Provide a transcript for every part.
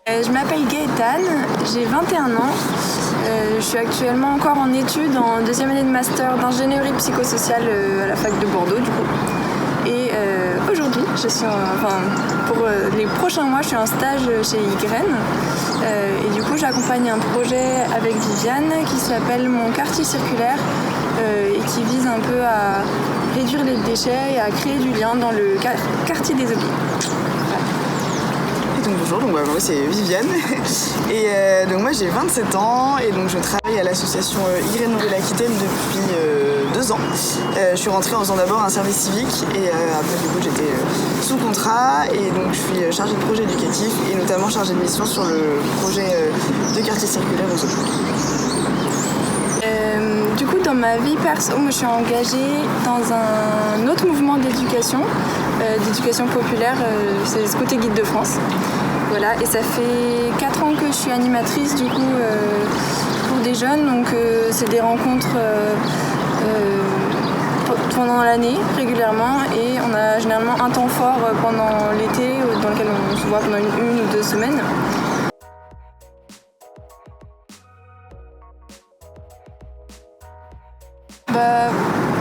Je m'appelle Gaëtane, j'ai 21 ans. Je suis actuellement encore en études en deuxième année de master d'ingénierie psychosociale à la fac de Bordeaux du coup. Et aujourd'hui, pour les prochains mois, je suis en stage chez Ygraine. Et du coup, j'accompagne un projet avec Viviane qui s'appelle Mon quartier circulaire et qui vise un peu à réduire les déchets et à créer du lien dans le quartier des objets. Donc bonjour, moi c'est Viviane et donc moi j'ai 27 ans et donc je travaille à l'association Ygraine Nouvelle-Aquitaine depuis 2 ans. Je suis rentrée en faisant d'abord un service civique et après du coup j'étais sous contrat et donc je suis chargée de projet éducatif et notamment chargée de mission sur le projet de quartier circulaire aux objets. Du coup, dans ma vie perso, moi je suis engagée dans un autre mouvement d'éducation populaire, c'est Scouts et Guides de France. Voilà, et ça fait 4 ans que je suis animatrice du coup pour des jeunes, donc c'est des rencontres pendant l'année régulièrement et on a généralement un temps fort pendant l'été dans lequel on se voit pendant une ou 2 semaines.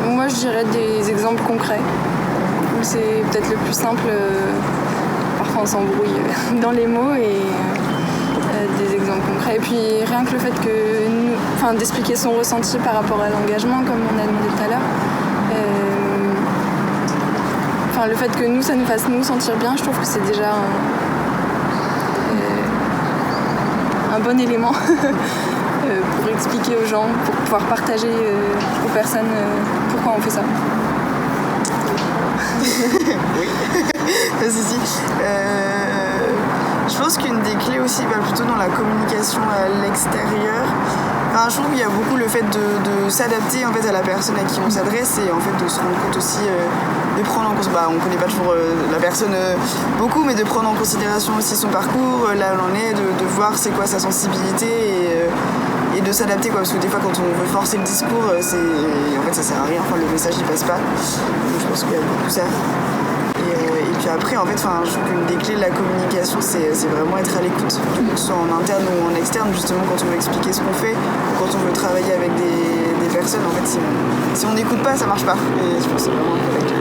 Moi je dirais des exemples concrets. C'est peut-être le plus simple, parfois on s'embrouille dans les mots et des exemples concrets. Et puis rien que le fait d'expliquer son ressenti par rapport à l'engagement comme on a demandé tout à l'heure. Le fait que ça nous fasse nous sentir bien, je trouve que c'est déjà un bon élément. Pour expliquer aux gens, pour pouvoir partager aux personnes pourquoi on fait ça. Oui, si. Je pense qu'une des clés aussi va plutôt dans la communication à l'extérieur. Je trouve qu'il y a beaucoup le fait de s'adapter en fait, à la personne à qui on s'adresse et en fait de se rendre compte aussi de prendre en considération, on connaît pas toujours la personne beaucoup, mais de prendre en considération aussi son parcours, là où on en est, de voir c'est quoi sa sensibilité et de s'adapter parce que des fois quand on veut forcer le discours, en fait ça sert à rien, le message il passe pas. Donc je pense qu'il y a beaucoup ça. Et puis après, en fait, je trouve qu'une des clés de la communication, c'est vraiment être à l'écoute, que ce soit en interne ou en externe, justement quand on veut expliquer ce qu'on fait, ou quand on veut travailler avec des personnes, en fait, si on n'écoute pas, ça marche pas. Et je pense que c'est vraiment correct.